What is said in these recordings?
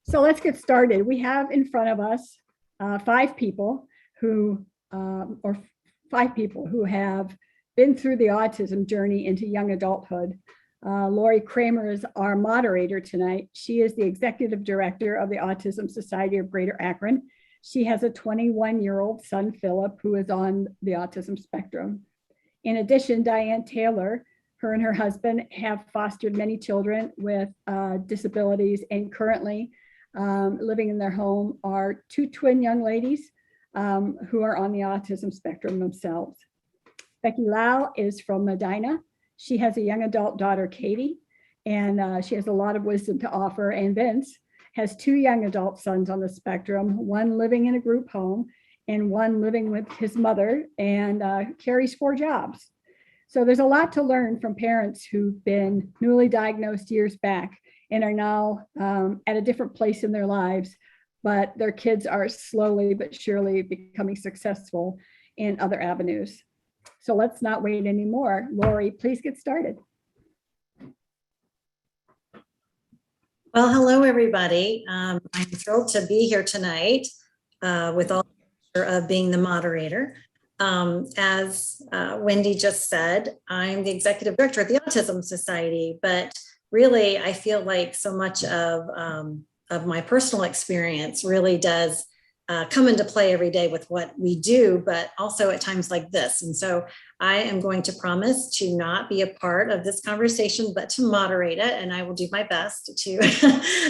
So let's get started. We have in front of us five people who have been through the autism journey into young adulthood. Lori Kramer is our moderator tonight. She is the executive director of the Autism Society of Greater Akron. She has a 21-year-old son, Philip, who is on the autism spectrum. In addition, Diane Taylor, her and her husband have fostered many children with disabilities, and currently living in their home are two twin young ladies who are on the autism spectrum themselves. Becky Lau is from Medina. She has a young adult daughter, Katie, and she has a lot of wisdom to offer. And Vince has two young adult sons on the spectrum, one living in a group home and one living with his mother, and carries 4 jobs. So there's a lot to learn from parents who've been newly diagnosed years back and are now at a different place in their lives, but their kids are slowly but surely becoming successful in other avenues. So let's not wait anymore. Lori, please get started. Well, hello, everybody. I'm thrilled to be here tonight with all the pleasure of being the moderator. As Wendy just said, I'm the executive director of the Autism Society, but really I feel like so much of my personal experience really does come into play every day with what we do, but also at times like this. And so I am going to promise to not be a part of this conversation, but to moderate it. And I will do my best to,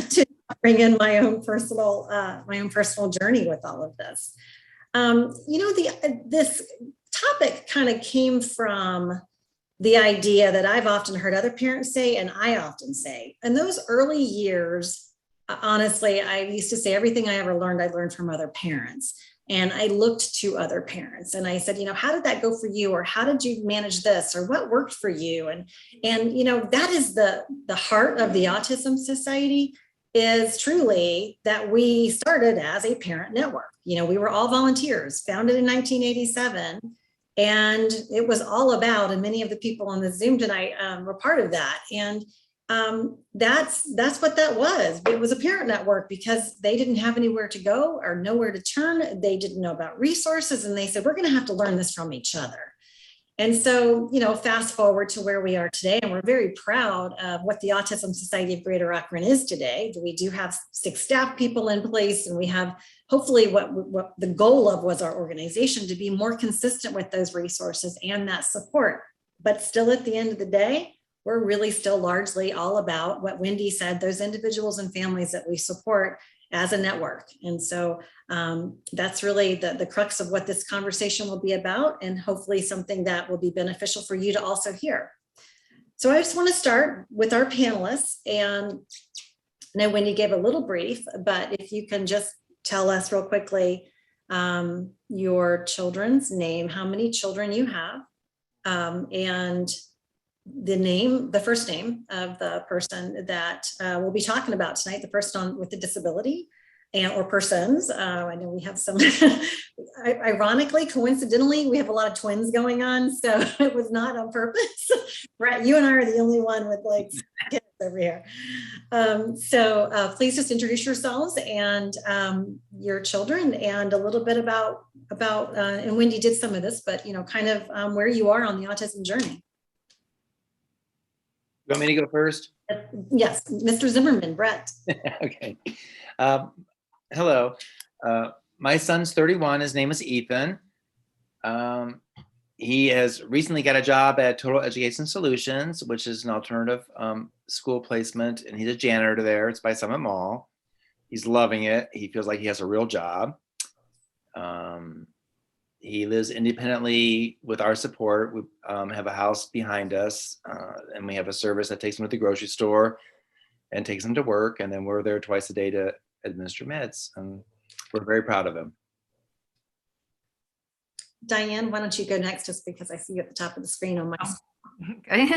to bring in my own personal journey with all of this. This topic kind of came from the idea that I've often heard other parents say, and I often say, in those early years, honestly, I used to say everything I ever learned, I learned from other parents. And I looked to other parents and I said, how did that go for you? Or how did you manage this? Or what worked for you? And that is the heart of the Autism Society, is truly that we started as a parent network. We were all volunteers, founded in 1987. And it was all about, and many of the people on the Zoom tonight were part of that. And that's what that was. It was a parent network because they didn't have anywhere to go or nowhere to turn. They didn't know about resources. And they said, we're going to have to learn this from each other. And so, fast forward to where we are today, and we're very proud of what the Autism Society of Greater Akron is today. We do have 6 staff people in place, and we have hopefully what the goal of was our organization to be more consistent with those resources and that support. But still at the end of the day, we're really still largely all about what Wendy said, those individuals and families that we support as a network. And so that's really the crux of what this conversation will be about, and hopefully something that will be beneficial for you to also hear. So I just want to start with our panelists, and I know Wendy gave a little brief, but if you can just tell us real quickly your children's name, how many children you have, and the first name of the person that we'll be talking about tonight, the person with the disability or persons. I know we have some, ironically, coincidentally, we have a lot of twins going on, so it was not on purpose. Brett, you and I are the only one with kids over here. So please just introduce yourselves and your children, and a little bit about and Wendy did some of this, but kind of where you are on the autism journey. You want me to go first? Yes, Mr. Zimmerman, Brett. Okay. Hello. My son's 31. His name is Ethan. He has recently got a job at Total Education Solutions, which is an alternative school placement, and he's a janitor there. It's by Summit Mall. He's loving it. He feels like he has a real job. He lives independently with our support. We have a house behind us, and we have a service that takes him to the grocery store and takes him to work. And then we're there twice a day to administer meds. And we're very proud of him. Diane, why don't you go next, just because I see you at the top of the screen on my Okay.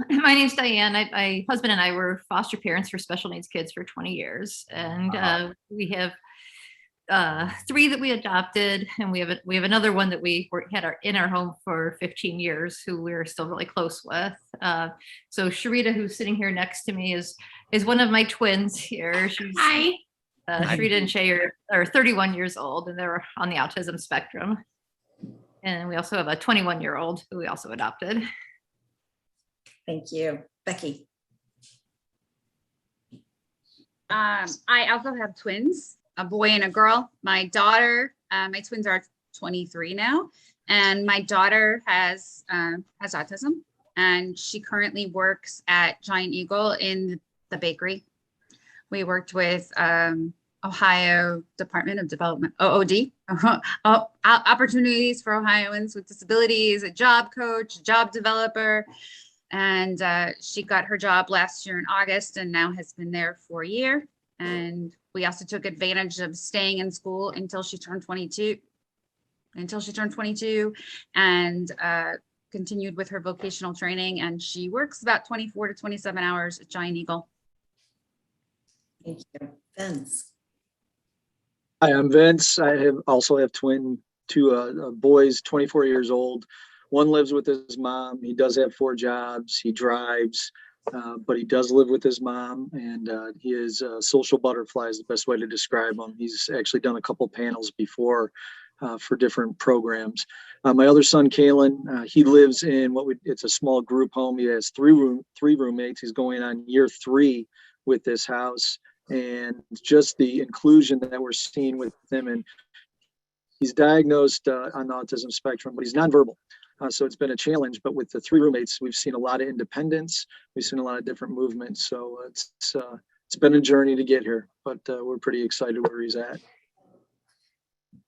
My name's Diane. My husband and I were foster parents for special needs kids for 20 years. And we have 3 that we adopted, and we have another one that we had in our home for 15 years, who we're still really close with. So Sharita, who's sitting here next to me, is one of my twins here. She's Hi. Sharita and Shay are 31 years old, and they're on the autism spectrum. And we also have a 21-year-old who we also adopted. Thank you. Becky. I also have twins, a boy and a girl. My daughter, my twins are 23 now, and my daughter has autism, and she currently works at Giant Eagle in the bakery. We worked with Ohio Department of Development, OOD, opportunities for Ohioans with disabilities, a job coach, a job developer. And she got her job last year in August and now has been there for a year. And we also took advantage of staying in school until she turned 22, and continued with her vocational training. And she works about 24 to 27 hours at Giant Eagle. Thank you. Vince. Hi, I'm Vince. I also have two boys, 24 years old. One lives with his mom. He does have 4 jobs. He drives, but he does live with his mom, and he is a social butterfly is the best way to describe him. He's actually done a couple panels before for different programs. My other son, Kalen, he lives in it's a small group home. He has three roommates. He's going on year 3 with this house, and just the inclusion that we're seeing with him. And he's diagnosed on the autism spectrum, but he's nonverbal. So it's been a challenge, but with the 3 roommates, we've seen a lot of independence. We've seen a lot of different movements. So it's been a journey to get here, but we're pretty excited where he's at.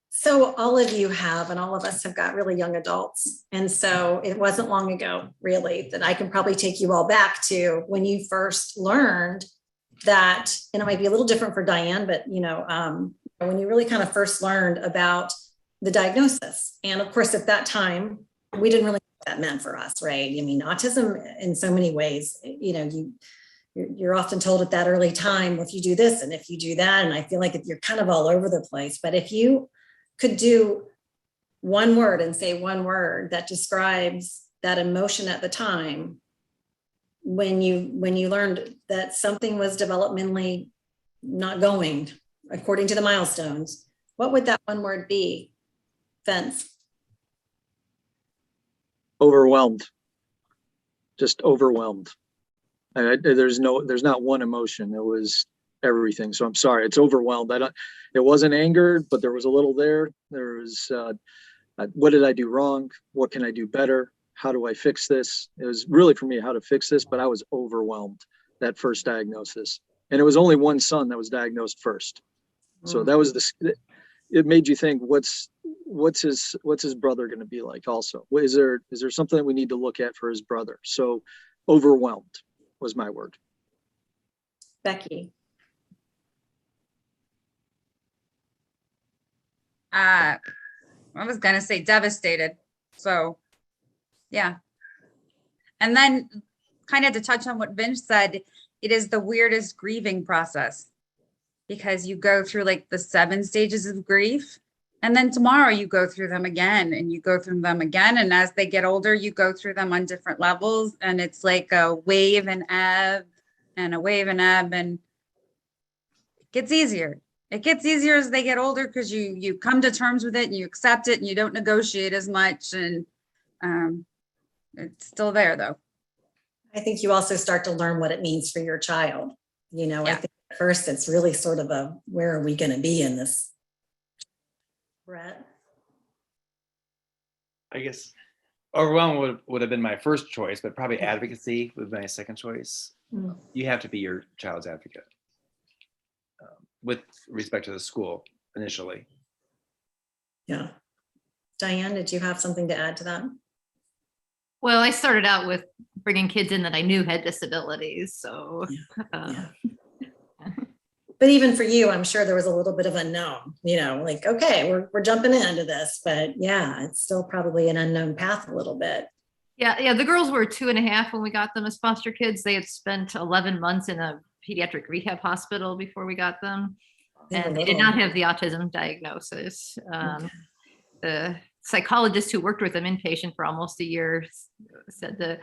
So all of you have, and all of us have got really young adults. And so it wasn't long ago, really, that I can probably take you all back to when you first learned that, and it might be a little different for Diane, but when you really kind of first learned about the diagnosis. And of course, at that time, we didn't really know what that meant for us, right? I mean, autism in so many ways, you're often told at that early time, well, if you do this and if you do that, and I feel like you're kind of all over the place. But if you could do one word and say one word that describes that emotion at the time, when you learned that something was developmentally not going according to the milestones, what would that one word be? Vince. Overwhelmed. Just overwhelmed. There's not one emotion. It was everything. So I'm sorry. It's overwhelmed. It wasn't anger, but there was a little there. There was, what did I do wrong? What can I do better? How do I fix this? It was really for me how to fix this, but I was overwhelmed that first diagnosis. And it was only one son that was diagnosed first. So that was it made you think, what's his brother going to be like also? Is there something that we need to look at for his brother? So overwhelmed was my word. Becky. I was going to say devastated. So yeah. And then kind of to touch on what Vince said, it is the weirdest grieving process because you go through like the 7 stages of grief, and then tomorrow you go through them again and you go through them again. And as they get older, you go through them on different levels, and it's like a wave and ebb and a wave and ebb, and it gets easier. It gets easier as they get older because you come to terms with it and you accept it and you don't negotiate as much. And it's still there though. I think you also start to learn what it means for your child. Yeah. I think at first it's really sort of where are we going to be in this? Brett? I guess overwhelmed would have been my first choice, but probably advocacy would be my second choice. You have to be your child's advocate with respect to the school initially. Yeah. Diane, did you have something to add to that? Well, I started out with bringing kids in that I knew had disabilities. So, Yeah. But even for you, I'm sure there was a little bit of unknown, like, okay, we're jumping into this, but yeah, it's still probably an unknown path a little bit. Yeah. The girls were 2.5 when we got them as foster kids. They had spent 11 months in a pediatric rehab hospital before we got them. And they did not have the autism diagnosis. The psychologist who worked with them inpatient for almost a year said the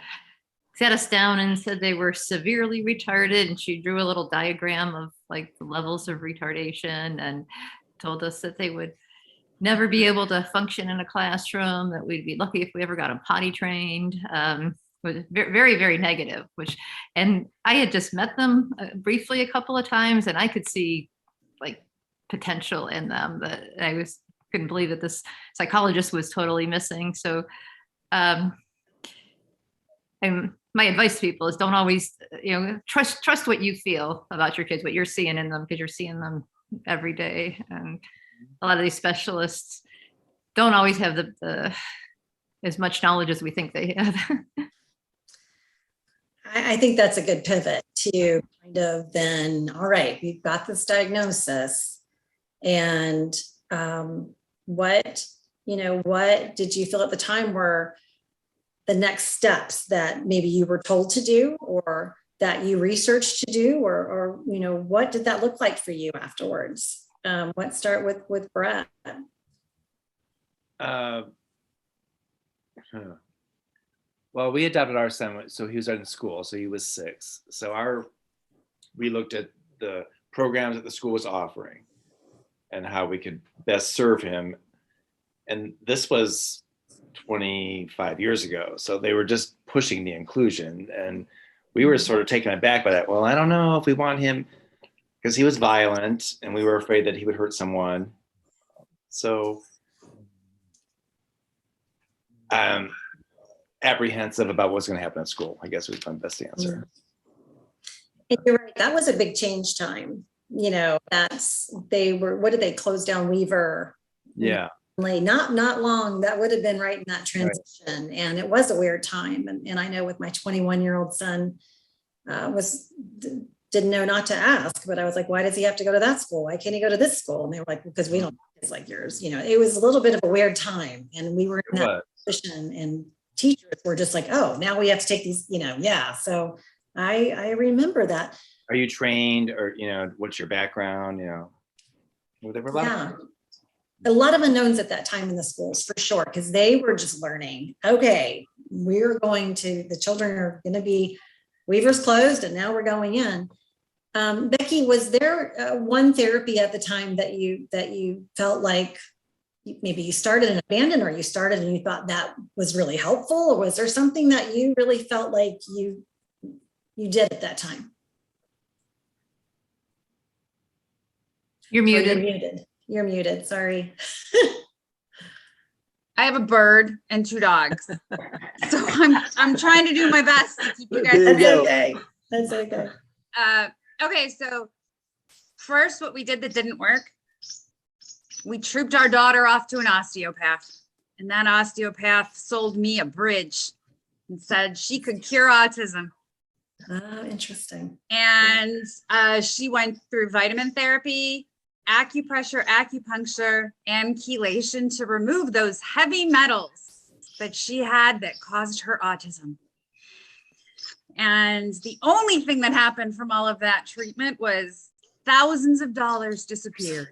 sat us down and said they were severely retarded, and she drew a little diagram of like the levels of retardation and told us that they would never be able to function in a classroom, that we'd be lucky if we ever got them potty trained. Was very, very negative, and I had just met them briefly a couple of times, and I could see like potential in them that couldn't believe that this psychologist was totally missing. So my advice to people is don't always, trust what you feel about your kids, what you're seeing in them, because you're seeing them every day. And a lot of these specialists don't always have the as much knowledge as we think they have. I think that's a good pivot to kind of then, all right, we've got this diagnosis, and what did you feel at the time were the next steps that maybe you were told to do, or that you researched to do, or what did that look like for you afterwards? Let's start with Brett. Well, we adopted our son, so he was in school, so he was 6. So we looked at the programs that the school was offering and how we could best serve him. And this was 25 years ago. So they were just pushing the inclusion, and we were sort of taken aback by that. Well, I don't know if we want him, because he was violent and we were afraid that he would hurt someone. So apprehensive about what's going to happen at school, I guess, was my best answer. And you're right, that was a big change time. What did they close down Weaver? Yeah. Not long. That would have been right in that transition. Right. And it was a weird time. And I know with my 21-year-old son, didn't know not to ask, but I was like, why does he have to go to that school? Why can't he go to this school? And they were like, because we don't have kids like yours. It was a little bit of a weird time, and we were in that position, and teachers were just like, oh, now we have to take these, yeah. So I remember that. Are you trained, or, what's your background? A lot of unknowns at that time in the schools, for sure, because they were just learning, okay, the children are going to be, Weaver's closed and now we're going in. Becky, was there one therapy at the time that you felt like maybe you started and abandoned, or you started and you thought that was really helpful, or was there something that you really felt like you did at that time? You're muted. You're muted. Sorry. I have a bird and 2 dogs, so I'm trying to do my best to keep you guys. That's okay. That's okay. Okay, so first, what we did that didn't work, we trooped our daughter off to an osteopath, and that osteopath sold me a bridge and said she could cure autism. Oh, interesting. And she went through vitamin therapy, acupressure, acupuncture, and chelation to remove those heavy metals that she had that caused her autism. And the only thing that happened from all of that treatment was thousands of dollars disappeared.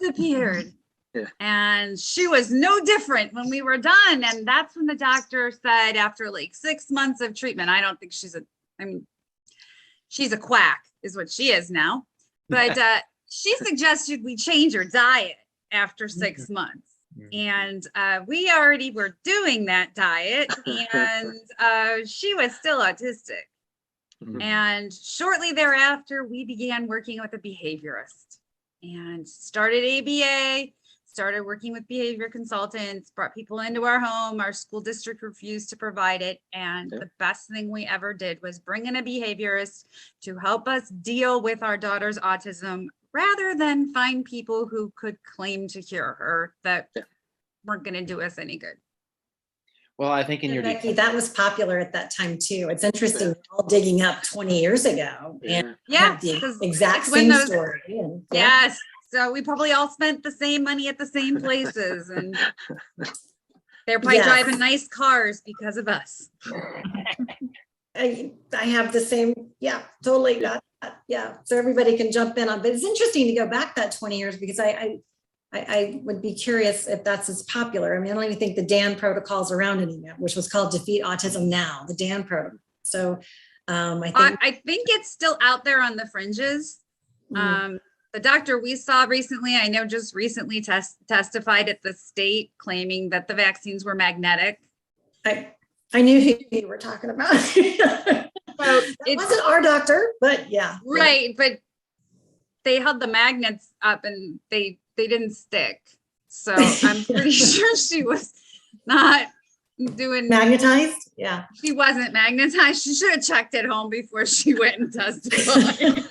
Disappeared. Yeah. And she was no different when we were done. And that's when the doctor said, after like 6 months of treatment, I don't think she's a quack is what she is now. But she suggested we change her diet after 6 months. And we already were doing that diet, and she was still autistic. And shortly thereafter, we began working with a behaviorist and started ABA, started working with behavior consultants, brought people into our home. Our school district refused to provide it. And the best thing we ever did was bring in a behaviorist to help us deal with our daughter's autism, rather than find people who could claim to cure her that weren't going to do us any good. Well, I think in your Becky, that was popular at that time too. It's interesting, all digging up 20 years ago, and the exact same story. And, yes, so we probably all spent the same money at the same places, and they're probably driving nice cars because of us. I have the same, totally got that. Yeah, so everybody can jump in on, but it's interesting to go back that 20 years, because I I would be curious if that's as popular. I mean, I don't even think the DAN protocol's around anymore, which was called Defeat Autism Now, the DAN protocol. So I think it's still out there on the fringes. The doctor we saw recently, I know just recently testified at the state claiming that the vaccines were magnetic. I knew who you were talking about. So it wasn't our doctor, but yeah. Right, but they held the magnets up and they didn't stick. So I'm pretty sure she was not doing magnetized. Yeah. She wasn't magnetized. She should have checked at home before she went and testified.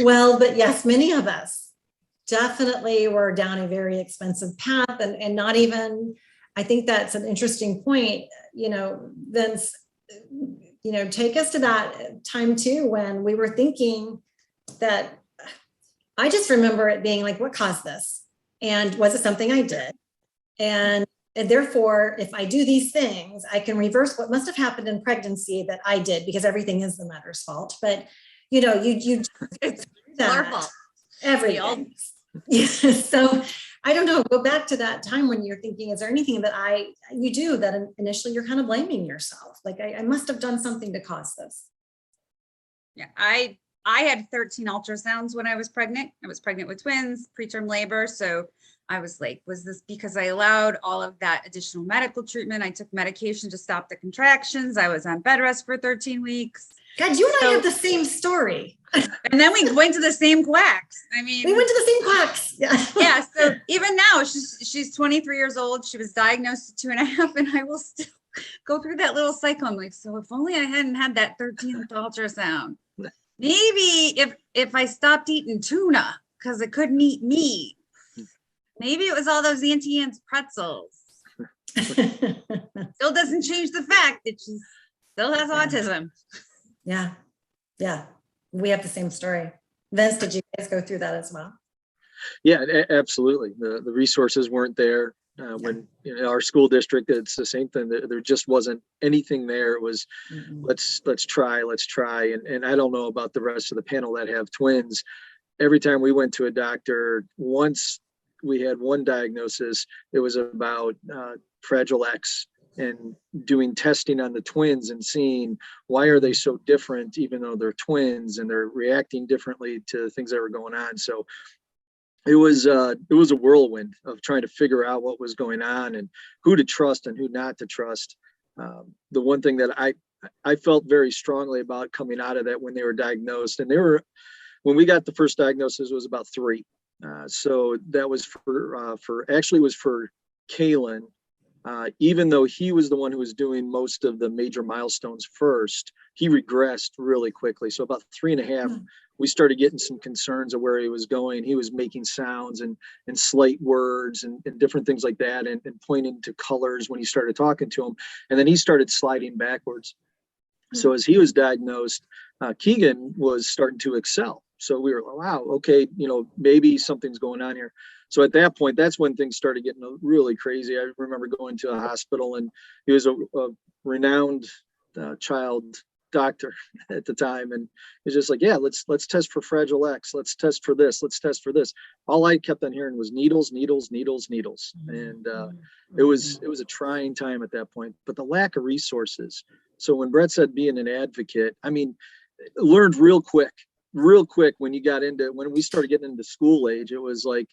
Well, but yes, many of us definitely were down a very expensive path and not even, I think that's an interesting point, Vince, take us to that time too, when we were thinking that, I just remember it being like, what caused this? And was it something I did? And therefore, if I do these things, I can reverse what must have happened in pregnancy that I did, because everything is the mother's fault. But you it's our fault. Everything. So I don't know. Go back to that time when you're thinking, is there anything that you do that initially you're kind of blaming yourself? Like I must have done something to cause this. Yeah, I had 13 ultrasounds when I was pregnant. I was pregnant with twins, preterm labor. So I was like, was this because I allowed all of that additional medical treatment? I took medication to stop the contractions. I was on bed rest for 13 weeks. God, you and I have the same story. And then we went to the same quacks. I mean, we went to the same quacks. Yeah. Yeah. So even now she's 23 years old. She was diagnosed at 2.5, and I will still go through that little cycle. I'm like, so if only I hadn't had that 13th ultrasound, maybe if I stopped eating tuna because I couldn't eat meat, maybe it was all those Auntie Anne's pretzels. Still doesn't change the fact that she still has autism. Yeah. Yeah. We have the same story. Vince, did you guys go through that as well? Yeah, absolutely. The resources weren't there. When our school district, it's the same thing. There just wasn't anything there. It was let's try. And I don't know about the rest of the panel that have twins. Every time we went to a doctor, once we had one diagnosis, it was about Fragile X, and doing testing on the twins and seeing why are they so different, even though they're twins and they're reacting differently to things that were going on. So it was a whirlwind of trying to figure out what was going on and who to trust and who not to trust. The one thing that I felt very strongly about coming out of that when they were diagnosed, and when we got the first diagnosis, it was about 3. So that was for Kalen. Even though he was the one who was doing most of the major milestones first, he regressed really quickly. So about 3.5, we started getting some concerns of where he was going. He was making sounds and slight words and different things like that, and pointing to colors when he started talking to him. And then he started sliding backwards. So as he was diagnosed, Keegan was starting to excel. So we were like, wow, okay, maybe something's going on here. So at that point, that's when things started getting really crazy. I remember going to a hospital, and he was a renowned child doctor at the time, and it's just like, yeah, let's test for Fragile X, let's test for this, let's test for this. All I kept on hearing was needles, and it was a trying time at that point. But the lack of resources. So when Brett said being an advocate, I mean, learned real quick when we started getting into school age. It was like,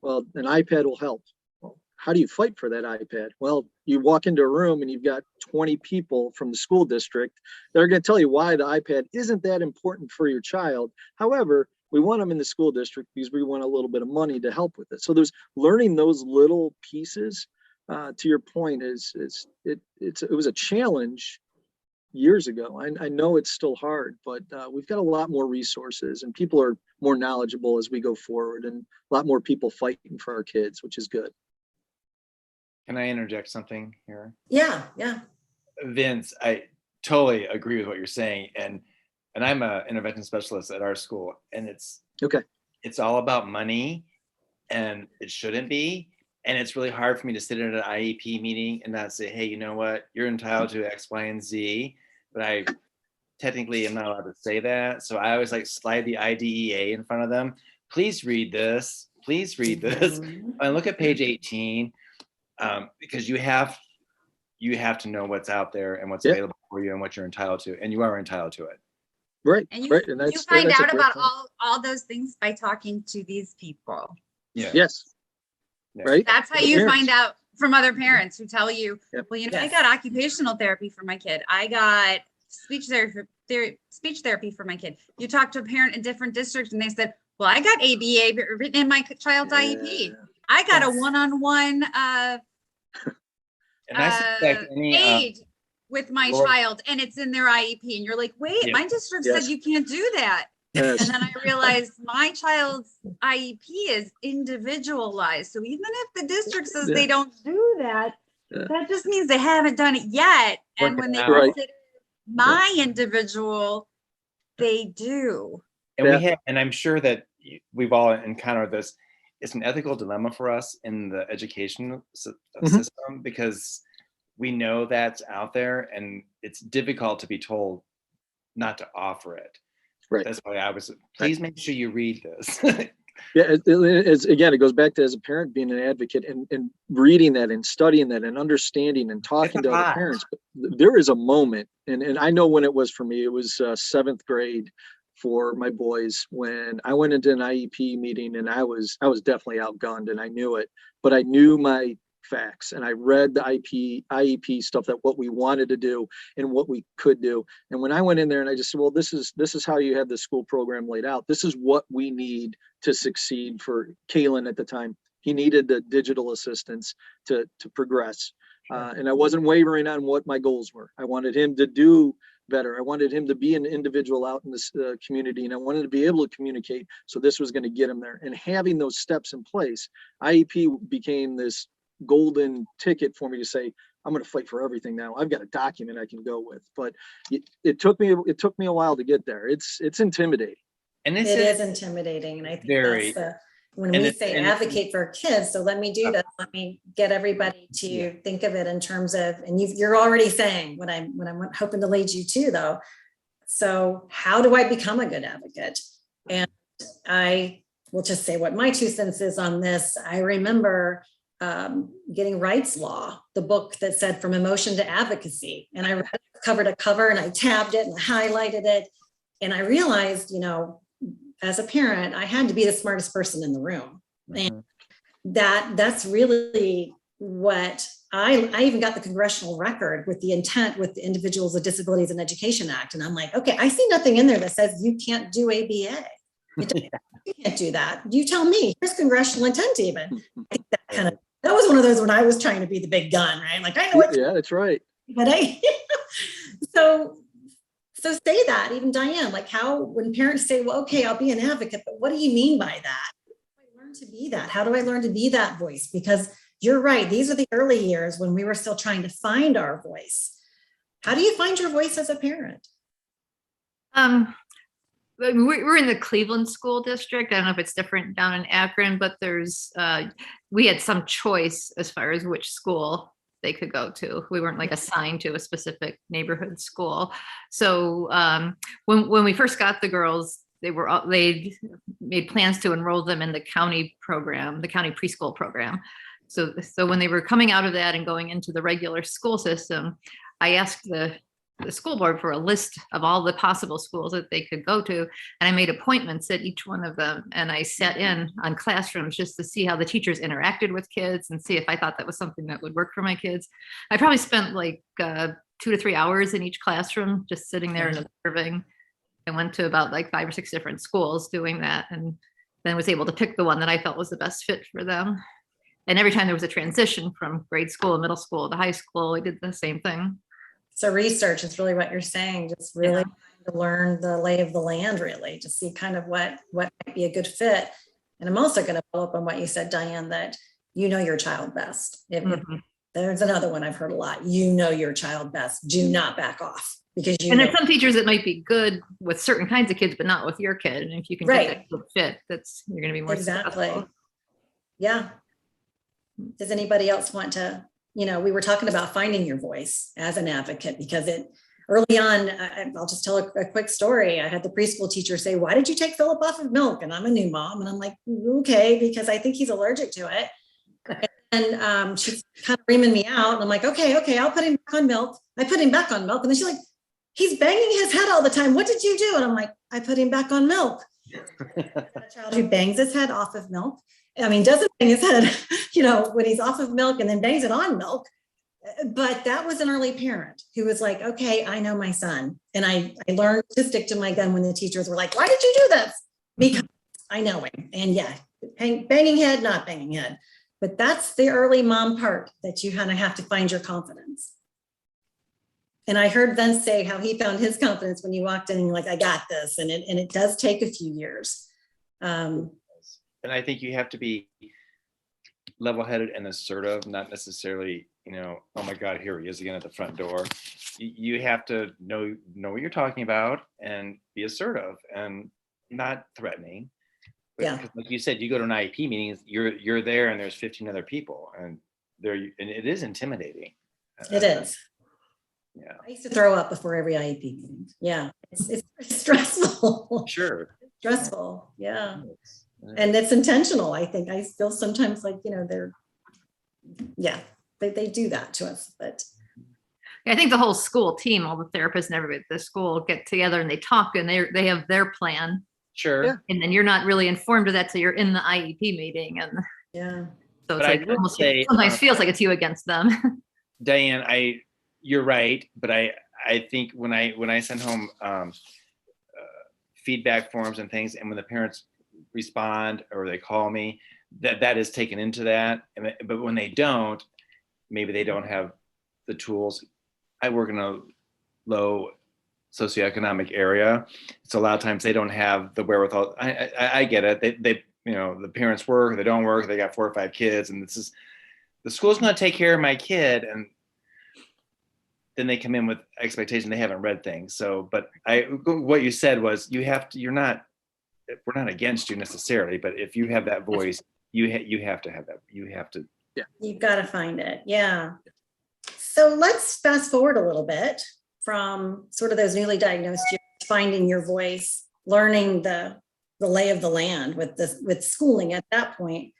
well, an iPad will help. Well, how do you fight for that iPad? Well, you walk into a room and you've got 20 people from the school district that are going to tell you why the iPad isn't that important for your child. However, we want them in the school district because we want a little bit of money to help with it. So there's learning those little pieces. To your point, it was a challenge years ago. I know it's still hard, but we've got a lot more resources, and people are more knowledgeable as we go forward, and a lot more people fighting for our kids, which is good. Can I interject something here? Yeah. Vince, I totally agree with what you're saying. And I'm an intervention specialist at our school, and it's all about money, and it shouldn't be. And it's really hard for me to sit in an IEP meeting and not say, hey, you know what? You're entitled to X, Y, and Z. But I technically am not allowed to say that. So I always slide the IDEA in front of them. please read this. Please read this. And look at page 18, because you have to know what's out there and what's available for you and what you're entitled to, and you are entitled to it. Right. And you, right. And you find that's a out great about point. all those things by talking to these people. Yeah. Yes. Yeah. Right. That's how The you parents. find out from other parents who tell you, Yep. well, you know, I Yes. got occupational therapy for my kid. I got speech therapy for my kid. You talk to a parent in different districts and they said, well, I got ABA written in my child's IEP. I got a Yes. one-on-one And I suspect any aid with my Lord- child and it's in their IEP. And you're like, wait, Yeah. my district Yes. said you can't do that. Yes. And then I realized my child's IEP is individualized. So even if the district says Yeah. they don't do that, Yeah. that just means they haven't done it yet. And Work when it they out. Right. consider my individual, they do. And Yeah. we have, and I'm sure that we've all encountered this. It's an ethical dilemma for us in the education Mhm. system, because we know that's out there and it's difficult to be told not to offer it. Right. That's why I was, please make sure you read this. Yeah, again, it goes back to as a parent being an advocate and reading that and studying that and understanding and talking to other lot. parents. But there is a moment, and I know when it was for me. It was 7th grade for my boys when I went into an IEP meeting, and I was definitely outgunned, and I knew it. But I knew my facts, and I read the IEP stuff, that what we wanted to do and what we could do. And when I went in there and I just said, well, this is how you have the school program laid out. This is what we need to succeed for Kalen at the time. He needed the digital assistance to progress. And I wasn't wavering on what my goals were. I wanted him to do better. I wanted him to be an individual out in this community, and I wanted to be able to communicate. So this was going to get him there. And having those steps in place, IEP became this golden ticket for me to say, I'm going to fight for everything now. I've got a document I can go with. But it took me a while to get there. It's intimidating. And It this is intimidating. And I think Very. that's when And we it's- say and it's- advocate for kids. So let me do this. Let me get everybody to Yeah. think of it in terms of, and you're already saying what I'm hoping to lead you to though. So how do I become a good advocate? And I will just say what my 2 cents is on this. I remember getting Wright's Law, the book that said From Emotion to Advocacy. And I read it cover to cover, and I tabbed it and highlighted it. And I realized, as a parent, I had to be the smartest person in the room. And that's really what I even got the congressional record with the intent with the Individuals with Disabilities in Education Act. And I'm like, okay, I see nothing in there that says you can't do ABA. You can't do that. You tell me. Here's congressional intent even. I think that was one of those when I was trying to be the big gun, right? Like, I know what. Yeah, that's right. But so say that, even Diane, like how, when parents say, well, okay, I'll be an advocate, but what do you mean by that? How do I learn to be that? How do I learn to be that voice? Because you're right. These are the early years when we were still trying to find our voice. How do you find your voice as a parent? We're in the Cleveland school district. I don't know if it's different down in Akron, but we had some choice as far as which school they could go to. We weren't like assigned to a specific neighborhood school. So when we first got the girls, they made plans to enroll them in the county program, the county preschool program. So when they were coming out of that and going into the regular school system, I asked the school board for a list of all the possible schools that they could go to. And I made appointments at each one of them. And I sat in on classrooms just to see how the teachers interacted with kids and see if I thought that was something that would work for my kids. I probably spent like 2 to 3 hours in each classroom, just sitting there and observing. I went to about like 5 or 6 different schools doing that, and then was able to pick the one that I felt was the best fit for them. And every time there was a transition from grade school, middle school to high school, I did the same thing. So research is really what you're saying, just really trying to learn the lay of the land, really, to see kind of what might be a good fit. And I'm also going to follow up on what you said, Diane, that you know your child best. If there's another one I've heard a lot, you know your child best. Do not back off, because you and know. there's some teachers that might be good with certain kinds of kids, but not with your kid. And if you can get that good fit, you're going to be more successful. Yeah. Does anybody else want to, we were talking about finding your voice as an advocate, because early on, I'll just tell a quick story. I had the preschool teacher say, "Why did you take Philip off of milk?" And I'm a new mom. And I'm like, okay, because I think he's allergic to it. And she's kind of reaming me out. And I'm like, okay, I'll put him back on milk. I put him back on milk. And then she's like, "He's banging his head all the time. What did you do?" And I'm like, "I put him back on milk." A child who bangs his head off of milk, I mean, doesn't bang his head, when he's off of milk and then bangs it on milk. But that was an early parent who was like, okay, I know my son. And I learned to stick to my gun when the teachers were like, "Why did you do this?" Because I know him. And yeah, banging head, not banging head. But that's the early mom part that you kind of have to find your confidence. And I heard Vince say how he found his confidence when you walked in and you're like, "I got this." And it does take a few years. And I think you have to be level-headed and assertive, not necessarily, "Oh my God, here he is again at the front door." You have to know what you're talking about and be assertive and not threatening. Yeah. Because like you said, you go to an IEP meeting, you're there and there's 15 other people, and it is intimidating. It is. Yeah. I used to throw up before every IEP meeting. Yeah. It's stressful. Sure. Stressful. Yeah. And it's intentional. I think I feel sometimes like, they do that to us, but I think the whole school team, all the therapists and everybody at the school get together and they talk and they have their plan. Sure. Yeah. And then you're not really informed of that. So you're in the IEP meeting. And yeah. so But it's I like would almost say, sometimes feels like it's you against them. Diane, you're right, but I think when I send home feedback forms and things, and when the parents respond or they call me, that is taken into that. But when they don't, maybe they don't have the tools. I work in a low socioeconomic area, so a lot of times they don't have the wherewithal. I get it. They the parents work, they don't work, they got 4 or 5 kids, and the school's going to take care of my kid, and then they come in with expectation they haven't read things. So, but what you said was we're not against you necessarily, but if you have that voice, you have to have that. You have to. Yeah. You've got to find it. Yeah. So let's fast forward a little bit from sort of those newly diagnosed years, finding your voice, learning the lay of the land with schooling at that point.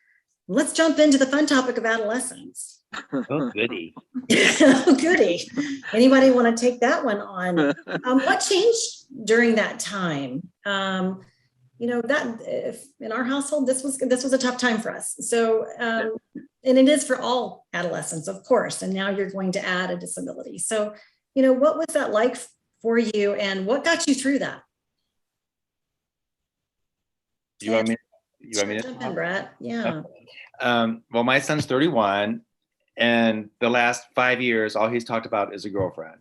Let's jump into the fun topic of adolescence. Oh, goody. Oh, goody. Anybody want to take that one on? What changed during that time? That if in our household, this was a tough time for us. So, and it is for all adolescents, of course. And now you're going to add a disability. So, what was that like for you, and what got you through that? You want me to jump in, Brett? Yeah. Well, my son's 31, and the last 5 years, all he's talked about is a girlfriend.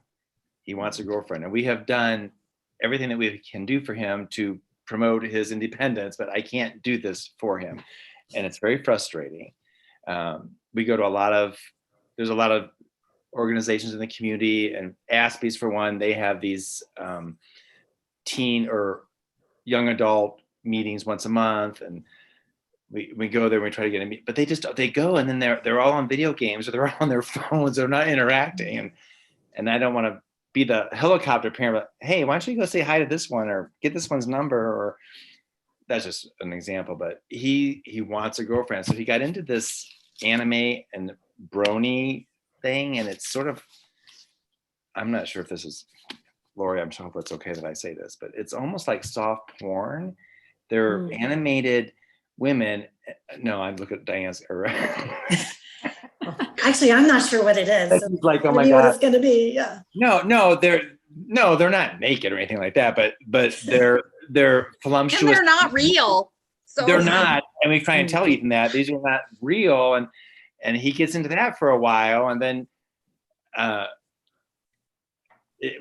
He wants a girlfriend, and we have done everything that we can do for him to promote his independence, but I can't do this for him, and it's very frustrating. We go to there's a lot of organizations in the community, and Aspie's for one. They have these teen or young adult meetings once a month, and we go there and we try to get a meet, but they go and then they're all on video games, or they're all on their phones. They're not interacting, and I don't want to be the helicopter parent, but hey, why don't you go say hi to this one or get this one's number? Or that's just an example, but he wants a girlfriend. So he got into this anime and brony thing, and it's sort of, I'm not sure if this is, Lori, I'm sure it's okay that I say this, but it's almost like soft porn. They're animated women. No, I look at Diane's. Actually, I'm not sure what it is. So like, oh my God, what it's going to be. Yeah. No, they're not naked or anything like that, but they're voluptuous. And they're not real. So They're not, and we try and tell Ethan that these are not real, and he gets into that for a while, and then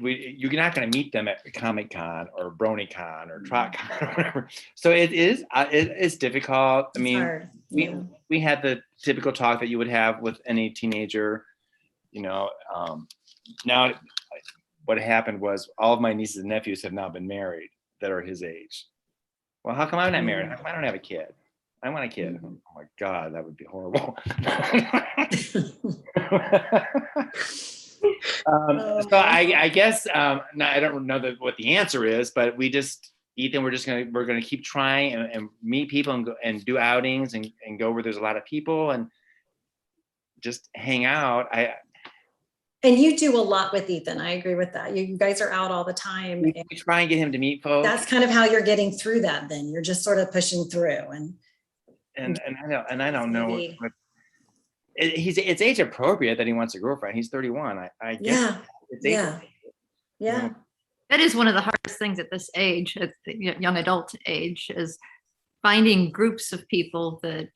you're not going to meet them at Comic Con or BronyCon or TrotCon or whatever. So it's difficult. I mean, we had the typical talk that you would have with any teenager. Now what happened was all of my nieces and nephews have now been married that are his age. Well, how come I'm not married? How come I don't have a kid? I want a kid. Oh my God, that would be horrible. So I guess no, I don't know what the answer is, but Ethan, we're gonna keep trying and meet people and go and do outings and go where there's a lot of people and just hang out. And you do a lot with Ethan. I agree with that. You guys are out all the time. We try and get him to meet folks. That's kind of how you're getting through that. Then you're just sort of pushing through and I don't know Maybe. what it's age appropriate that he wants a girlfriend. He's 31. I guess Yeah. it's age Yeah. Yeah. That is one of the hardest things at this age, at the young adult age, is finding groups of people that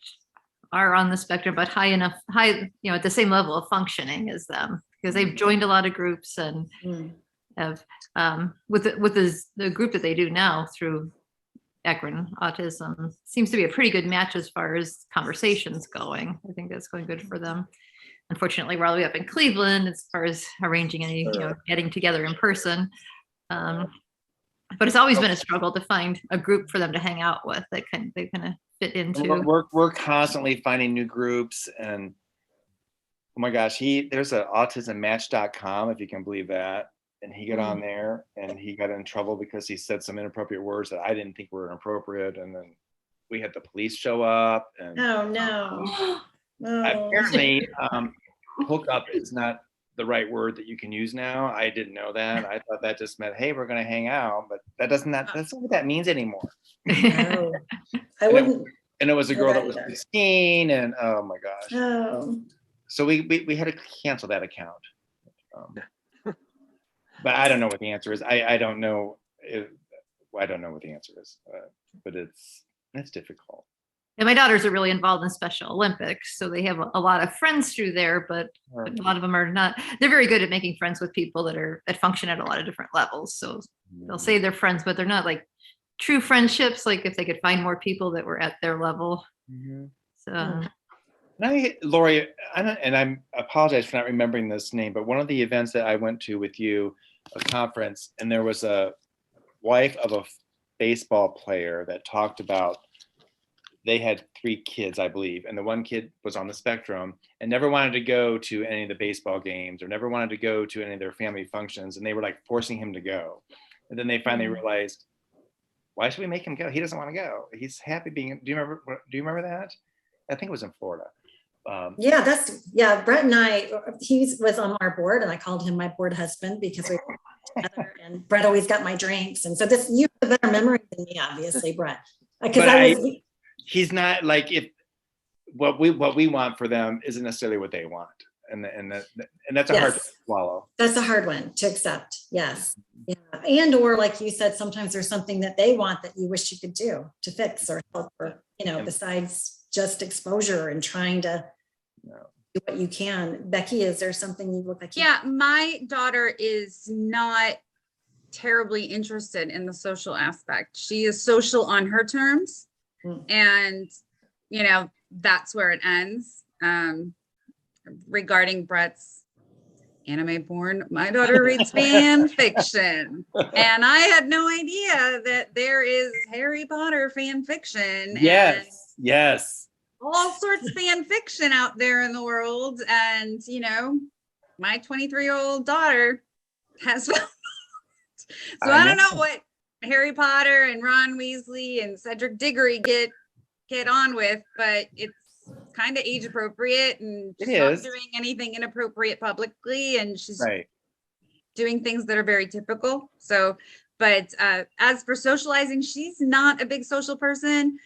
are on the spectrum, but high, at the same level of functioning as them, because they've joined a lot of groups and have, with the group that they do now through Akron Autism, seems to be a pretty good match as far as conversations going. I think that's going good for them. Unfortunately, we're all the way up in Cleveland as far as arranging any, getting together in person. But it's always been a struggle to find a group for them to hang out with that they kind of fit into. We're constantly finding new groups, and oh my gosh, there's a autismmatch.com, if you can believe that. And he got on there and he got in trouble because he said some inappropriate words that I didn't think were inappropriate. And then we had the police show up and Oh no. apparently hookup is not the right word that you can use now. I didn't know that. I thought that just meant, hey, we're going to hang out, but that's not what that means anymore. No. I wouldn't. And it was a girl that was 16 and oh my gosh. Oh. So we had to cancel that account. But I don't know what the answer is. I don't know. I don't know what the answer is, but it's difficult. And my daughters are really involved in Special Olympics, so they have a lot of friends through there, but a lot of them are not. They're very good at making friends with people that function at a lot of different levels. So they'll say they're friends, but they're not like true friendships. Like if they could find more people that were at their level. So. Lori, I apologize for not remembering this name, but one of the events that I went to with you, a conference, and there was a wife of a baseball player that talked about they had 3 kids, I believe, and the one kid was on the spectrum and never wanted to go to any of the baseball games or never wanted to go to any of their family functions, and they were like forcing him to go. And then they finally realized, why should we make him go? He doesn't want to go. He's happy being. Do you remember that? I think it was in Florida. Brett and he was on our board and I called him my board husband because we were together and Brett always got my drinks. And so you have a better memory than me, obviously, Brett. Because he's not like what we want for them isn't necessarily what they want. And that's a hard to swallow. That's a hard one to accept. Yes. Yeah. And, or like you said, sometimes there's something that they want that you wish you could do to fix or help or, besides just exposure and trying to do what you can. Becky, is there something you look like? Yeah, my daughter is not terribly interested in the social aspect. She is social on her terms. And, that's where it ends. Regarding Brett's anime porn, my daughter reads fan fiction. And I had no idea that there is Harry Potter fan fiction. Yes. All sorts of fan fiction out there in the world. And, my 23-year-old daughter has found it. So I don't know what Harry Potter and Ron Weasley and Cedric Diggory get on with, but it's kind of age appropriate and she's not doing anything inappropriate publicly, and she's doing things that are very typical. So, but as for socializing, she's not a big social person.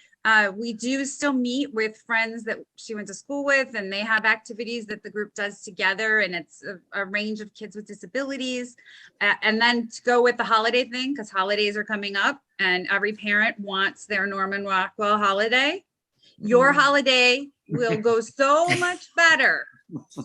We do still meet with friends that she went to school with, and they have activities that the group does together, and it's a range of kids with disabilities. And then to go with the holiday thing, because holidays are coming up and every parent wants their Norman Rockwell holiday. Your holiday will go so much better. So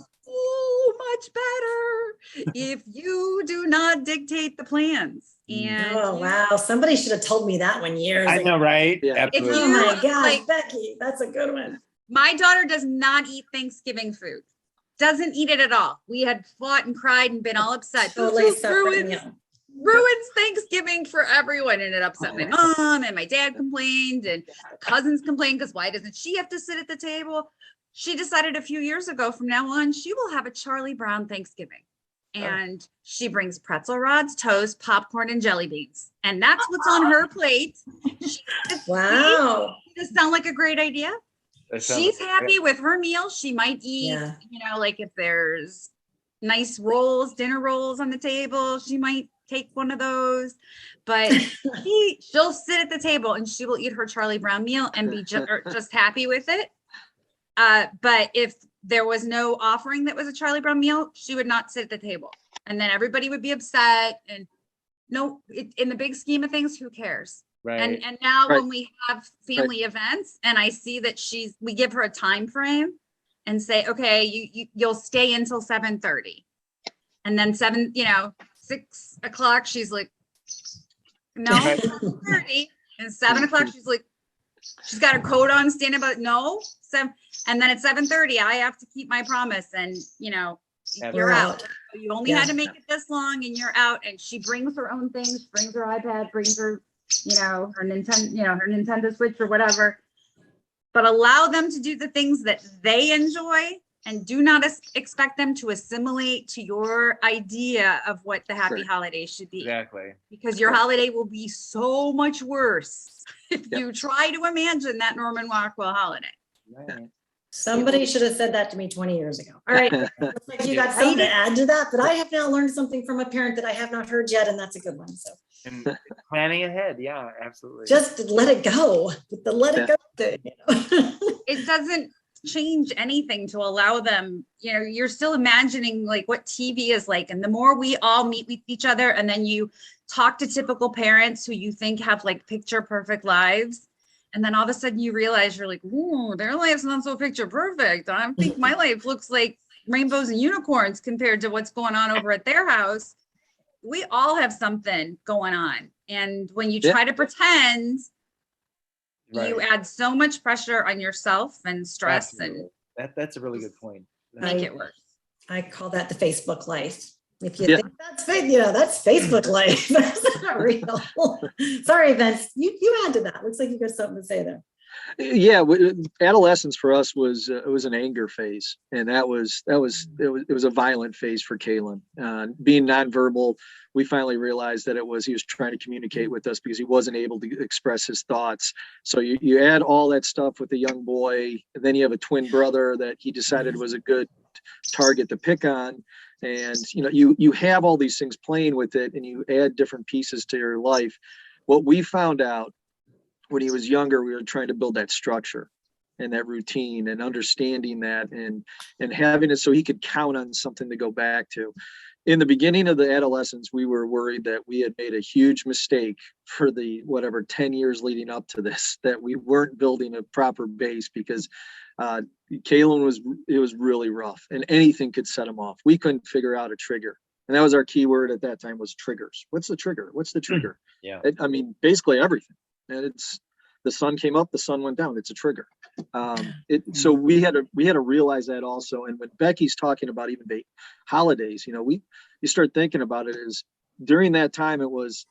much better if you do not dictate the plans. And wow, somebody should have told me that 1 year. I know, right? Yeah. Oh my gosh, Becky, that's a good one. My daughter does not eat Thanksgiving food. Doesn't eat it at all. We had fought and cried and been all upset. Ruins Thanksgiving for everyone, and it upset my mom and my dad complained and cousins complained because why doesn't she have to sit at the table? She decided a few years ago from now on, she will have a Charlie Brown Thanksgiving. and she brings pretzel rods, toast, popcorn, and jelly beans. And that's what's on her plate. Wow. Does that sound like a great idea? She's happy with her meal. She might eat, Yeah. like if there's nice rolls, dinner rolls on the table, she might take one of those. But she'll sit at the table and she will eat her Charlie Brown meal and be just happy with it. But if there was no offering that was a Charlie Brown meal, she would not sit at the table. And then everybody would be upset. And in the big scheme of things, who cares? Right. And now Right. when we have family events and I see that we give her a time frame and say, okay, you'll stay until 7:30. And then 6 o'clock, she's like, no, 7:30. And 7 o'clock, she's like, she's got her coat on, standing by, no. And then at 7:30, I have to keep my promise. And, you're out. You only had to make it this long and you're out. And she brings her own things, brings her iPad, brings her, her Nintendo Switch or whatever. But allow them to do the things that they enjoy and do not expect them to assimilate to your idea of what the happy holiday should be. Exactly. Because your holiday will be so much worse if you try to imagine that Norman Rockwell holiday. Right. Somebody should have said that to me 20 years ago. All right. Looks like you got something to add to that, but I have now learned something from a parent that I have not heard yet, and that's a good one. So And planning ahead. Yeah, absolutely. just let it go. The let it go thing. It doesn't change anything to allow them, you're still imagining like what TV is like. And the more we all meet with each other and then you talk to typical parents who you think have like picture perfect lives. And then all of a sudden you realize you're like, ooh, their life's not so picture perfect. I think my life looks like rainbows and unicorns compared to what's going on over at their house. We all have something going on. And when you try to pretend, you add so much pressure on yourself and stress. Absolutely. That's a really good point. Make it worse. I call that the Facebook life. If you think that's that's Facebook life. That's not real. Sorry, Vince. You added that. Looks like you got something to say there. Yeah, adolescence for us was an anger phase, and it was a violent phase for Kalen. Being nonverbal, we finally realized that he was trying to communicate with us because he wasn't able to express his thoughts. So you add all that stuff with a young boy, and then you have a twin brother that he decided was a good target to pick on, and you have all these things playing with it, and you add different pieces to your life. What we found out when he was younger, we were trying to build that structure and that routine and understanding that and having it so he could count on something to go back to. In the beginning of the adolescence, we were worried that we had made a huge mistake for the 10 years leading up to this, that we weren't building a proper base because Kalen was really rough and anything could set him off. We couldn't figure out a trigger. And that was our key word at that time was triggers. What's the trigger? What's the trigger? Yeah. Basically everything. And it's the sun came up, the sun went down. It's a trigger. So we had to realize that also. And when Becky's talking about even the holidays, you start thinking about it is during that time it was,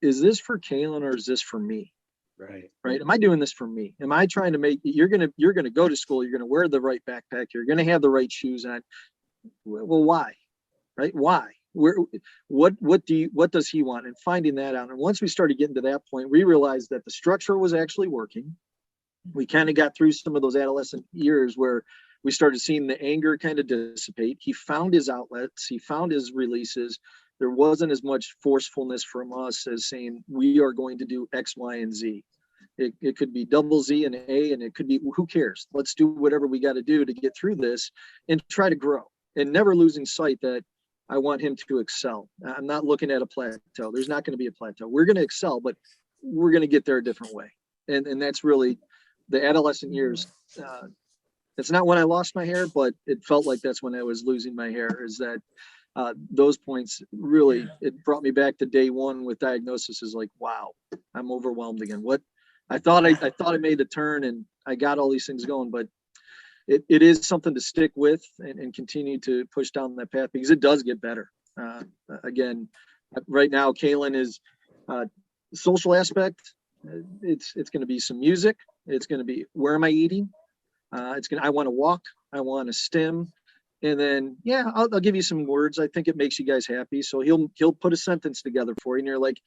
is this for Kalen or is this for me? Right. Am I doing this for me? Am I trying to make you're gonna go to school, you're gonna wear the right backpack, you're gonna have the right shoes on. Well, why? Right? Why? What does he want? And finding that out. And once we started getting to that point, we realized that the structure was actually working. We kind of got through some of those adolescent years where we started seeing the anger kind of dissipate. He found his outlets, he found his releases. There wasn't as much forcefulness from us as saying we are going to do X, Y, and Z. It could be double Z and A, and it could be who cares? Let's do whatever we got to do to get through this and try to grow, and never losing sight that I want him to excel. I'm not looking at a plateau. There's not going to be a plateau. We're going to excel, but we're going to get there a different way. And that's really the adolescent years. It's not when I lost my hair, but it felt like that's when I was losing my hair, is that those points really, it brought me back to day one with diagnosis is like, wow, I'm overwhelmed again. What I thought I made the turn and I got all these things going, but it is something to stick with and continue to push down that path because it does get better. Again, right now, Kalen is social aspect. It's going to be some music. It's going to be where am I eating? I want to walk. I want to stim. And then, yeah, I'll give you some words. I think it makes you guys happy. So he'll put a sentence together for you, and you're like,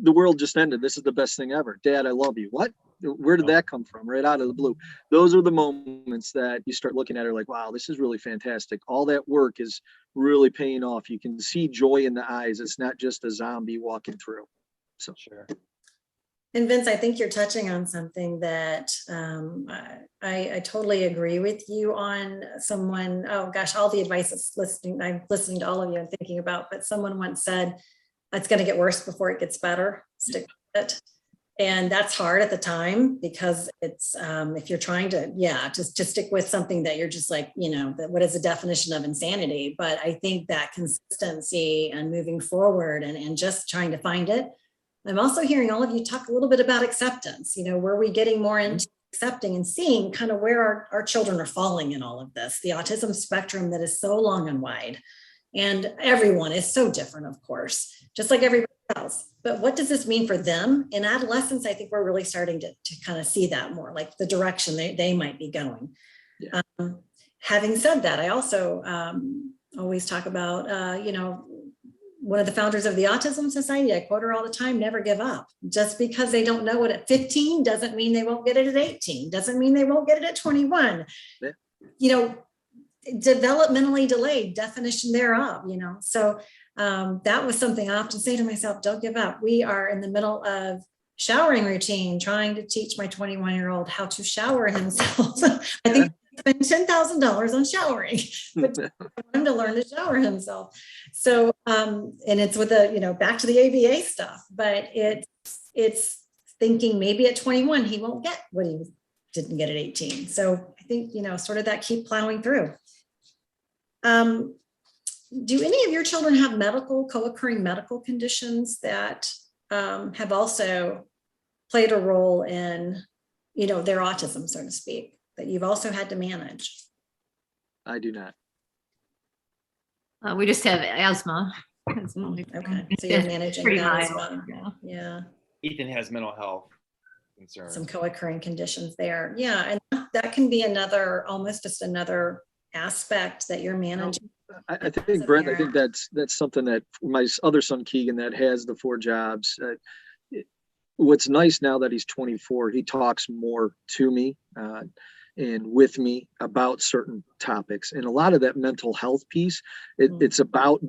the world just ended. This is the best thing ever. Dad, I love you. What? Where did that come from? Right out of the blue. Those are the moments that you start looking at her like, wow, this is really fantastic. All that work is really paying off. You can see joy in the eyes. It's not just a zombie walking through. So Sure. And Vince, I think you're touching on something that I totally agree with you on. Someone, oh gosh, all the advice that's listening, I'm listening to all of you and thinking about, but someone once said, it's going to get worse before it gets better. Stick with it. And that's hard at the time because it's, if you're trying to, just stick with something that you're just like, what is the definition of insanity? But I think that consistency and moving forward and just trying to find it. I'm also hearing all of you talk a little bit about acceptance. Were we getting more into accepting and seeing kind of where our children are falling in all of this, the autism spectrum that is so long and wide, and everyone is so different, of course, just like everybody else. But what does this mean for them in adolescence? I think we're really starting to kind of see that more, like the direction they might be going. Yeah. Having said that, I also always talk about, one of the founders of the Autism Society, I quote her all the time, never give up. Just because they don't know it at 15 doesn't mean they won't get it at 18, doesn't mean they won't get it at 21. Yeah. Developmentally delayed, definition thereof, So that was something I often say to myself, don't give up. We are in the middle of showering routine, trying to teach my 21-year-old how to shower himself. I think spend $10,000 on showering, but for him to learn to shower himself. So, and it's with back to the ABA stuff, but it's thinking maybe at 21, he won't get what he didn't get at 18. So I think, sort of that keep plowing through. Do any of your children have co-occurring medical conditions that have also played a role in, their autism, so to speak, that you've also had to manage? I do not. We just have asthma. Okay, so you're managing pretty that as mild, well. Yeah. Ethan has mental health concerns. Some co-occurring conditions there. Yeah, and that can be almost just another aspect that you're managing. I think, Brent, I think that's something that my other son, Keegan, that has the 4 jobs. What's nice now that he's 24, he talks more to me and with me about certain topics. And a lot of that mental health piece, it's about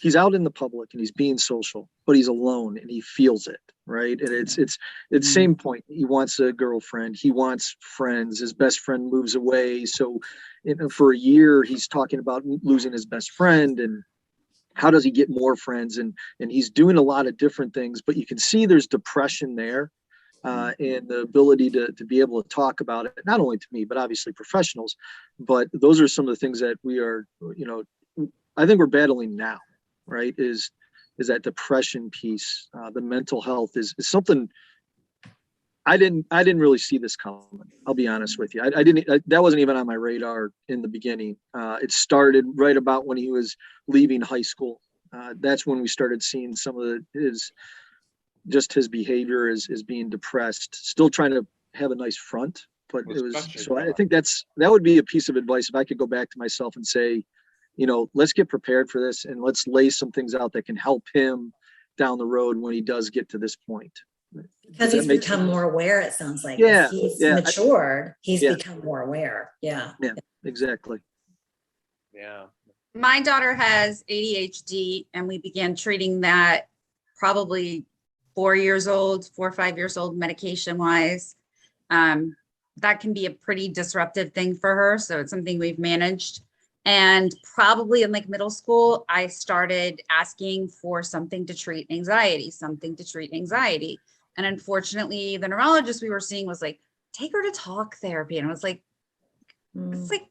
he's out in the public and he's being social, but he's alone and he feels it, right? And it's same point. He wants a girlfriend. He wants friends. His best friend moves away. So for a year, he's talking about losing his best friend and how does he get more friends? And he's doing a lot of different things, but you can see there's depression there and the ability to be able to talk about it, not only to me, but obviously professionals. But those are some of the things that we are, I think we're battling now, right? Is that depression piece, the mental health is something I didn't really see this coming. I'll be honest with you. That wasn't even on my radar in the beginning. It started right about when he was leaving high school. That's when we started seeing some of his behavior as being depressed, still trying to have a nice front, but it was, so I think that would be a piece of advice. If I could go back to myself and say, let's get prepared for this and let's lay some things out that can help him down the road when he does get to this point. Because he's become more aware, it sounds like. Yeah. He's matured. He's become more aware. Yeah. Yeah, exactly. Yeah. My daughter has ADHD and we began treating that probably 4 or 5 years old, medication wise. That can be a pretty disruptive thing for her. So it's something we've managed. And probably in like middle school, I started asking for something to treat anxiety. And unfortunately, the neurologist we were seeing was like, take her to talk therapy. And I was like, it's like,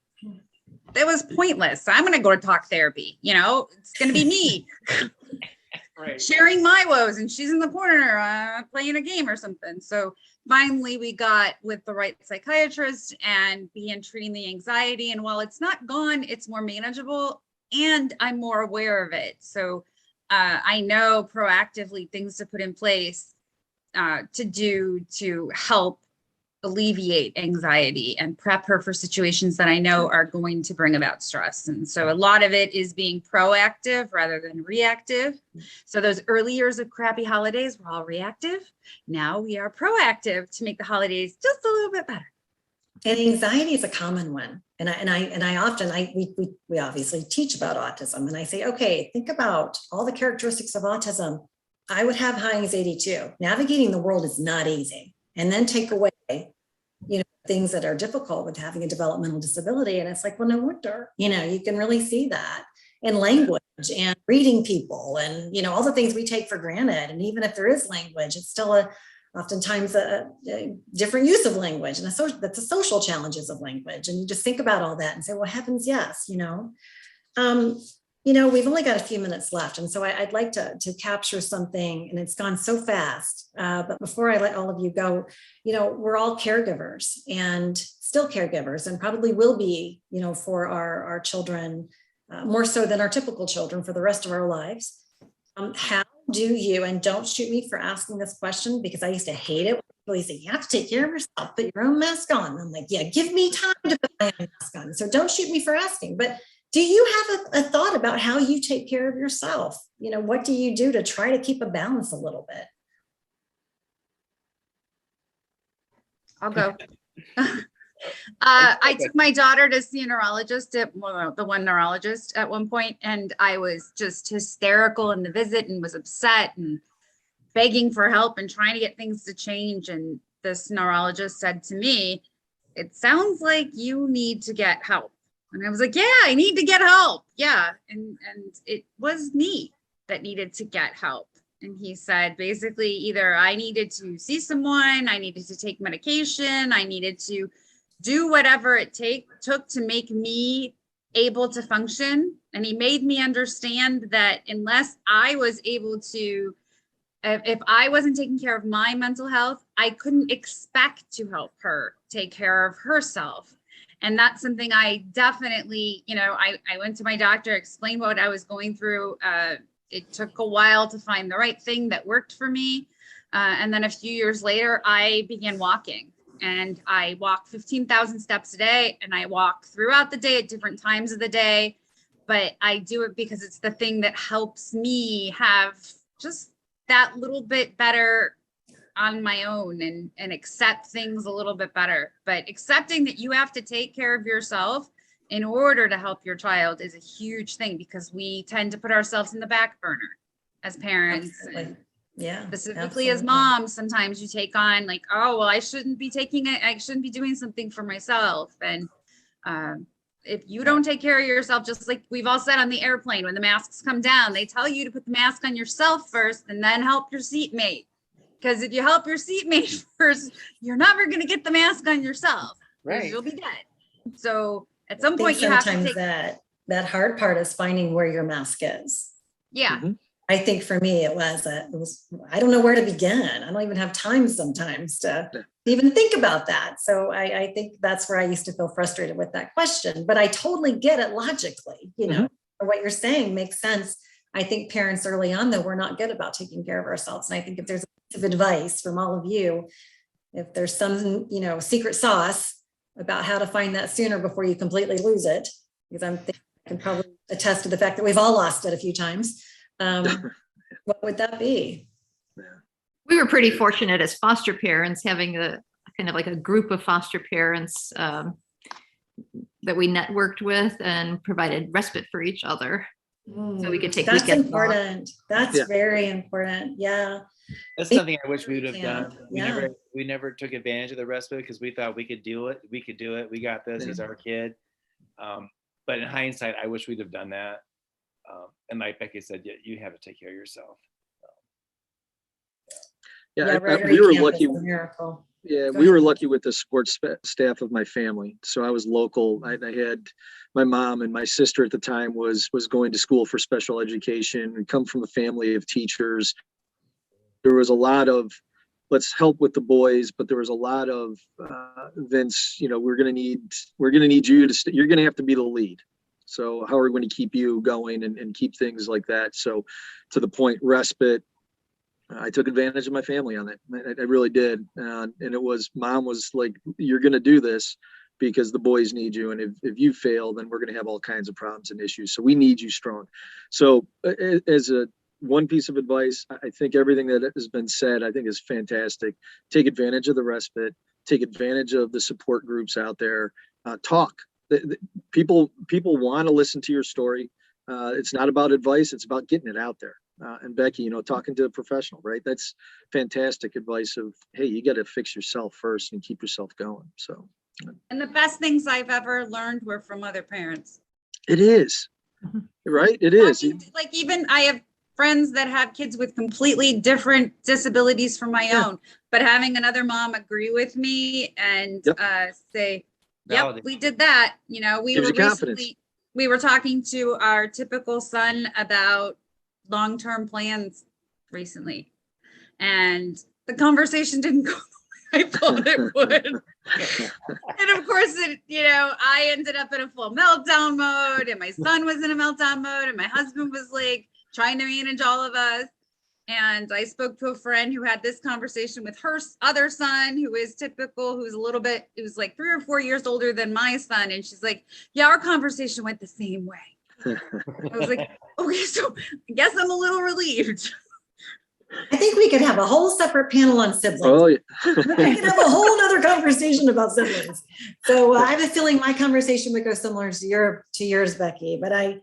it was pointless. I'm going to go to talk therapy. It's going to be me right. sharing my woes and she's in the corner playing a game or something. So finally we got with the right psychiatrist and began treating the anxiety. And while it's not gone, it's more manageable and I'm more aware of it. So I know proactively things to put in place to do to help alleviate anxiety and prep her for situations that I know are going to bring about stress. And so a lot of it is being proactive rather than reactive. So those early years of crappy holidays were all reactive. Now we are proactive to make the holidays just a little bit better. And anxiety is a common one. And I often, we obviously teach about autism, and I say, okay, think about all the characteristics of autism. I would have high anxiety too. Navigating the world is not easy. And then take away, things that are difficult with having a developmental disability. And it's like, well, no wonder, you can really see that in language and reading people and, all the things we take for granted. And even if there is language, it's still oftentimes a different use of language, and that's the social challenges of language. And you just think about all that and say, well, heavens, yes, we've only got a few minutes left. And so I'd like to capture something, and it's gone so fast. But before I let all of you go, we're all caregivers and still caregivers, and probably will be, for our children, more so than our typical children for the rest of our lives. How do you, and don't shoot me for asking this question, because I used to hate it when people say, you have to take care of yourself, put your own mask on. And I'm like, yeah, give me time to put my own mask on. So don't shoot me for asking, but do you have a thought about how you take care of yourself? What do you do to try to keep a balance a little bit? I'll go. I took my daughter to see a neurologist the one neurologist at one point, and I was just hysterical in the visit and was upset and begging for help and trying to get things to change. And this neurologist said to me, it sounds like you need to get help. And I was like, yeah, I need to get help. Yeah. And it was me that needed to get help. And he said, basically, either I needed to see someone, I needed to take medication, I needed to do whatever it took to make me able to function. And he made me understand that unless I was able to, if I wasn't taking care of my mental health, I couldn't expect to help her take care of herself. And that's something I definitely, I went to my doctor, explained what I was going through. It took a while to find the right thing that worked for me. And then a few years later, I began walking, and I walk 15,000 steps a day, and I walk throughout the day at different times of the day. But I do it because it's the thing that helps me have just that little bit better on my own and accept things a little bit better. But accepting that you have to take care of yourself in order to help your child is a huge thing, because we tend to put ourselves in the back burner as parents. Absolutely. Yeah. Specifically absolutely. as moms, sometimes you take on like, oh, well, I shouldn't be doing something for myself. And if you don't take care of yourself, just like we've all said on the airplane, when the masks come down, they tell you to put the mask on yourself first and then help your seatmate. Because if you help your seatmate first, you're never going to get the mask on yourself. Right. You'll be dead. So at some point you have to take that hard part is finding where your mask is. Yeah. Mm-hmm. I think for me, it was, I don't know where to begin. I don't even have time sometimes to even think about that. So I think that's where I used to feel frustrated with that question, but I totally get it logically, what you're saying makes sense. I think parents early on, though, we're not good about taking care of ourselves. And I think if there's a piece of advice from all of you, if there's some, secret sauce about how to find that sooner before you completely lose it, because I can probably attest to the fact that we've all lost it a few times. What would that be? We were pretty fortunate as foster parents, having a kind of like a group of foster parents that we networked with and provided respite for each other. So we could take that's weekends important. That's very important. Yeah. That's something I wish we would have done. Yeah. We never took advantage of the respite because we thought we could do it. We could do it. We got this. He's our kid. But in hindsight, I wish we'd have done that. And like Becky said, you have to take care of yourself. We were lucky. Yeah, we were lucky with the support staff of my family. So I was local. I had my mom and my sister at the time was going to school for special education. We come from a family of teachers. There was a lot of let's help with the boys, but there was a lot of Vince. We're gonna need you to. You're gonna have to be the lead. So how are we going to keep you going and keep things like that? So to the point, respite, I took advantage of my family on it. I really did. And it was, mom was like, you're going to do this because the boys need you. And if you fail, then we're going to have all kinds of problems and issues. So we need you strong. So as a one piece of advice, I think everything that has been said, I think is fantastic. Take advantage of the respite, take advantage of the support groups out there, talk. People want to listen to your story. It's not about advice. It's about getting it out there. And Becky, talking to a professional, right? That's fantastic advice of, hey, you got to fix yourself first and keep yourself going. So. And the best things I've ever learned were from other parents. It is, right? It is. Like, even I have friends that have kids with completely different disabilities from my own, but having another mom agree with me and say, yep, we did that. We were talking to our typical son about long-term plans recently, and the conversation didn't go the way I thought it would. And of course, I ended up in a full meltdown mode, and my son was in a meltdown mode, and my husband was like trying to manage all of us. And I spoke to a friend who had this conversation with her other son, who is typical, who's it was like 3 or 4 years older than my son. And she's like, yeah, our conversation went the same way. I was like, okay, so I guess I'm a little relieved. I think we could have a whole separate panel on siblings. Oh, yeah. We could have a whole other conversation about siblings. So I have a feeling my conversation would go similar to yours, Becky. But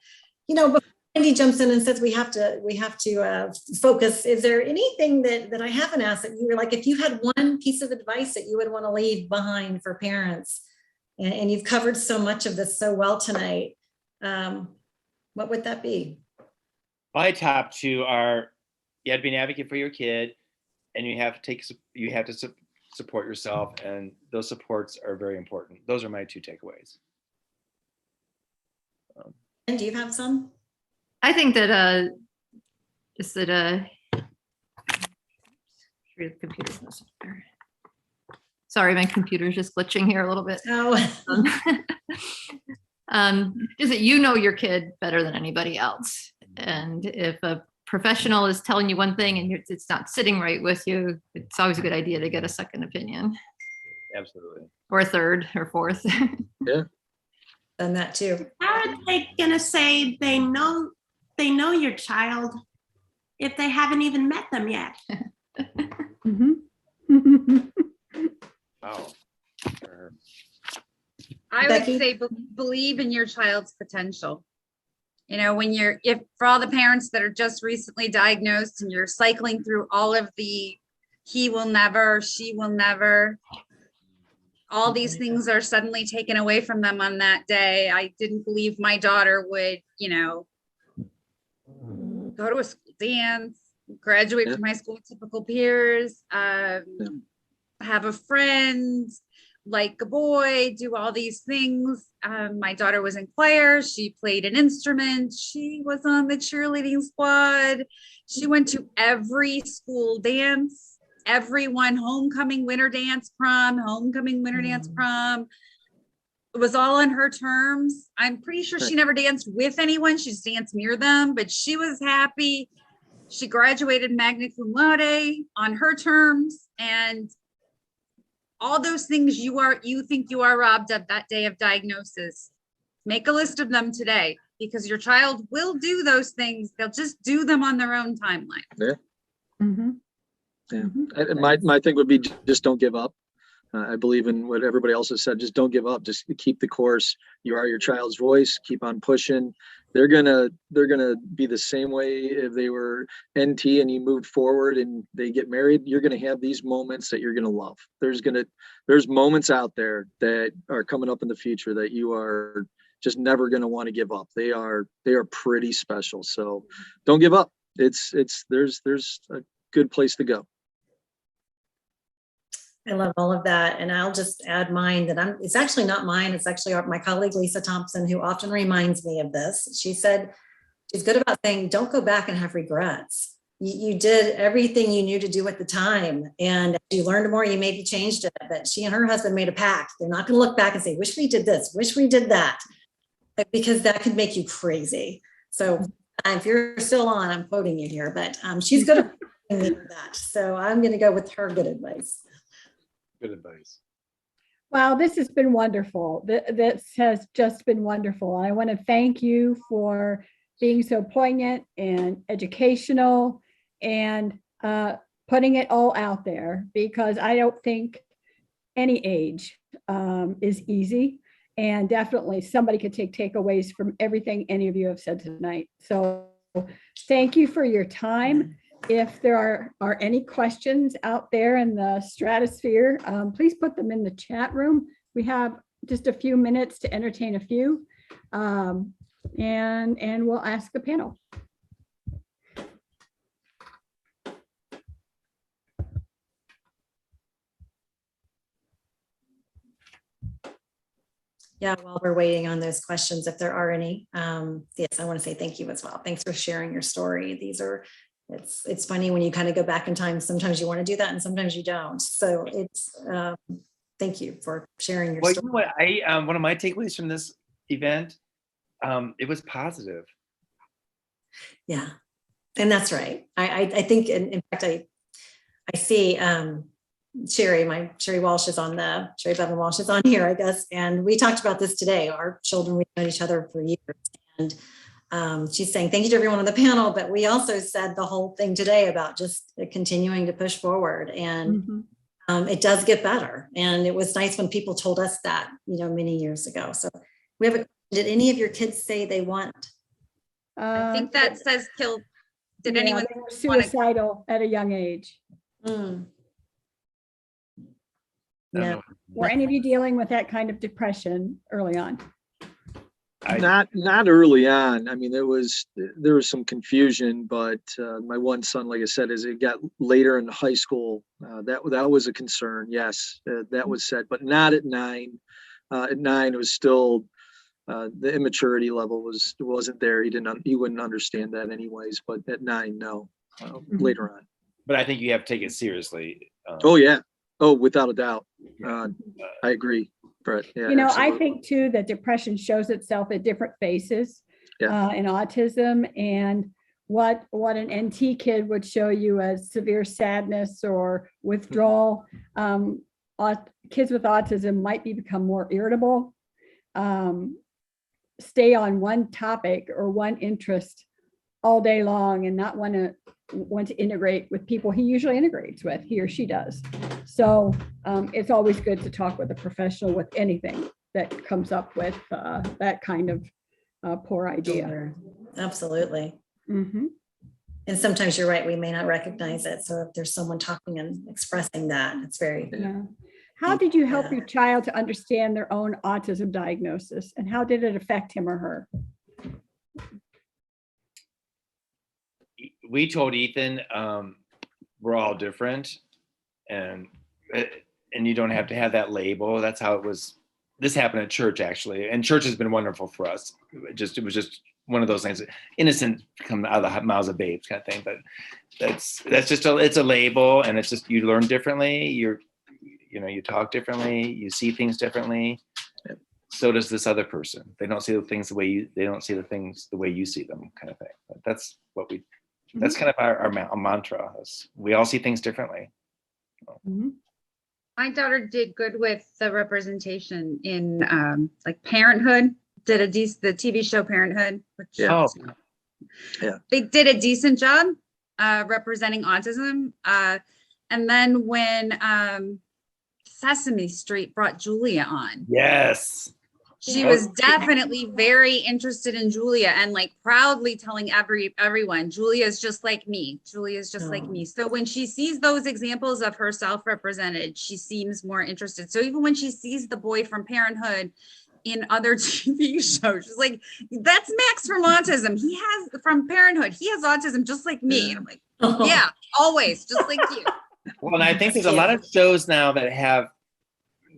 before Andy jumps in and says we have to focus, is there anything that I haven't asked that you were like, if you had one piece of advice that you would want to leave behind for parents, and you've covered so much of this so well tonight, what would that be? My top two are, you have to be an advocate for your kid, and you have to support yourself, and those supports are very important. Those are my two takeaways. And do you have some? I think that sorry, my computer's just glitching here a little bit. Oh. Is that you know your kid better than anybody else, and if a professional is telling you one thing and it's not sitting right with you, it's always a good idea to get a second opinion. Absolutely. Or a third or fourth. Yeah. Done that too. How are they gonna say they know your child if they haven't even met them yet? Wow. I Becky? would say believe in your child's potential. If for all the parents that are just recently diagnosed and you're cycling through all of the he will never, she will never, all these things are suddenly taken away from them on that day. I didn't believe my daughter would, go to a school dance, graduate from high school with typical peers, have a friend, like a boy, do all these things. My daughter was in choir. She played an instrument. She was on the cheerleading squad. She went to every school dance, everyone, homecoming, winter dance, prom, homecoming, winter dance, prom. It was all on her terms. I'm pretty sure she never danced with anyone. She just danced near them, but she was happy. She graduated magna cum laude on her terms, and all those things you think you are robbed of that day of diagnosis. Make a list of them today, because your child will do those things. They'll just do them on their own timeline. Yeah. Mm-hmm. Yeah. My thing would be just don't give up. I believe in what everybody else has said. Just don't give up. Just keep the course. You are your child's voice. Keep on pushing. They're gonna be the same way if they were NT and you moved forward and they get married. You're gonna have these moments that you're gonna love. There's moments out there that are coming up in the future that you are just never gonna want to give up. They are pretty special. So don't give up. There's a good place to go. I love all of that. And I'll just add mine that it's actually not mine. It's actually my colleague, Lisa Thompson, who often reminds me of this. She said, she's good about saying, don't go back and have regrets. You did everything you knew to do at the time. And as you learned more, you maybe changed it. But she and her husband made a pact. They're not going to look back and say, wish we did this, wish we did that, because that could make you crazy. So if you're still on, I'm quoting you here, but she's good at me that. So I'm going to go with her good advice. Good advice. Wow, this has been wonderful. This has just been wonderful. I want to thank you for being so poignant and educational and putting it all out there, because I don't think any age is easy. And definitely somebody could take takeaways from everything any of you have said tonight. So thank you for your time. If there are any questions out there in the stratosphere, please put them in the chat room. We have just a few minutes to entertain a few, and we'll ask the panel. Yeah, while we're waiting on those questions, if there are any, yes, I want to say thank you as well. Thanks for sharing your story. It's funny when you kind of go back in time. Sometimes you want to do that and sometimes you don't. So thank you for sharing your Well, story. you know what, one of my takeaways from this event, it was positive. Yeah, and that's right. I think, in fact, I see Sherry Walsh is on Sherry Bevan Walsh is on here, I guess. And we talked about this today. Our children, we've known each other for years. And she's saying thank you to everyone on the panel, but we also said the whole thing today about just continuing to push forward, and it does get better. And it was nice when people told us that, many years ago. So did any of your kids say they want? I think that says kill. Did anyone they were suicidal at a young age? No. Were any of you dealing with that kind of depression early on? Not early on. I mean, there was some confusion, but my one son, like I said, as it got later in high school, that was a concern. Yes, that was said, but not at 9. At 9, it was still the immaturity level wasn't there. He wouldn't understand that anyways. But at 9, no. Later on. But I think you have to take it seriously. Oh yeah. Oh, without a doubt. I agree, Brett. Yeah, I think too that depression shows itself at different phases in autism, and what an NT kid would show you as severe sadness or withdrawal. Kids with autism might become more irritable, stay on one topic or one interest all day long, and not want to integrate with people he usually integrates with, he or she does. So it's always good to talk with a professional with anything that comes up with that kind of poor idea. Sure. Absolutely. Mm-hmm. And sometimes you're right, we may not recognize it. So if there's someone talking and expressing that, it's very. Yeah. How did you help your child to understand their own autism diagnosis, and how did it affect him or her? We told Ethan we're all different, and you don't have to have that label. That's how it was. This happened at church, actually, and church has been wonderful for us. It was just one of those things, innocent come out of the mouths of babes kind of thing. But that's just it's a label, and it's just you learn differently. You talk differently. You see things differently. So does this other person. They don't see the things the way you see them, kind of thing. But that's what we. That's kind of our mantra. We all see things differently. My daughter did good with the representation in like Parenthood. Did the TV show Parenthood, which they did a decent job representing autism. And then when Sesame Street brought Julia on, yes, she was definitely very interested in Julia and like proudly telling everyone, Julia's just like me. Julia's just like me. So when she sees those examples of herself represented, she seems more interested. So even when she sees the boy from Parenthood in other TV shows, she's like, that's Max from Autism. From Parenthood. He has autism just like me. And I'm like, yeah, always just like you. Well, and I think there's a lot of shows now that have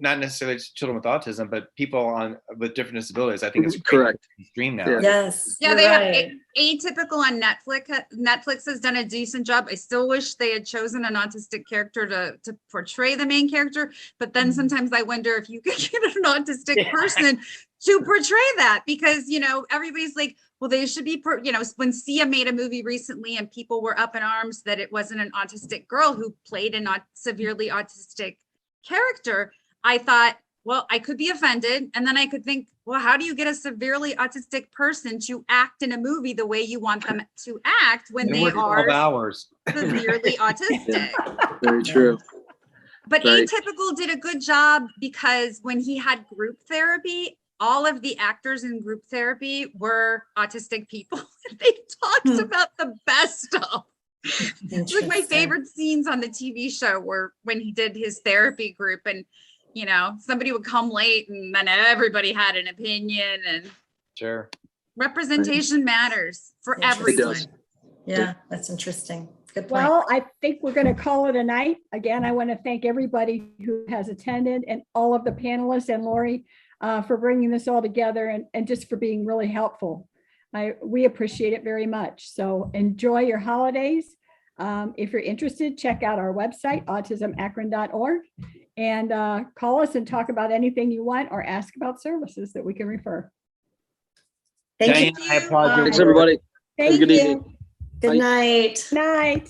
not necessarily children with autism, but people with different disabilities. I think it's Correct. stream now. Yeah. Yes. Yeah, you're they right. have Atypical on Netflix. Netflix has done a decent job. I still wish they had chosen an autistic character to portray the main character. But then sometimes I wonder if you could get an autistic person to portray that, because, you know, everybody's like, well, they should be, you know, when Sia made a movie recently and people were up in arms that it wasn't an autistic girl who played a not severely autistic character, I thought, well, I could be offended. And then I could think, well, how do you get a severely autistic person to act in a movie the way you want them to act when They they work 12 are hours. severely autistic? Very true. But Right. Atypical did a good job, because when he had group therapy, all of the actors in group therapy were autistic people. They talked about the best stuff. It's like my Interesting. favorite scenes on the TV show were when he did his therapy group, and, you know, somebody would come late and then everybody had an opinion, and Sure. representation matters for Interesting. It everyone. does. Yeah, that's interesting. Good point. Well, I think we're going to call it a night. Again, I want to thank everybody who has attended and all of the panelists and Lori for bringing this all together and just for being really helpful. We appreciate it very much. So enjoy your holidays. If you're interested, check out our website, autismakron.org, and call us and talk about anything you want or ask about services that we can refer. Thank you. Diane, I applaud your Thanks, work. everybody. Thank good you. evening. Good night. Night.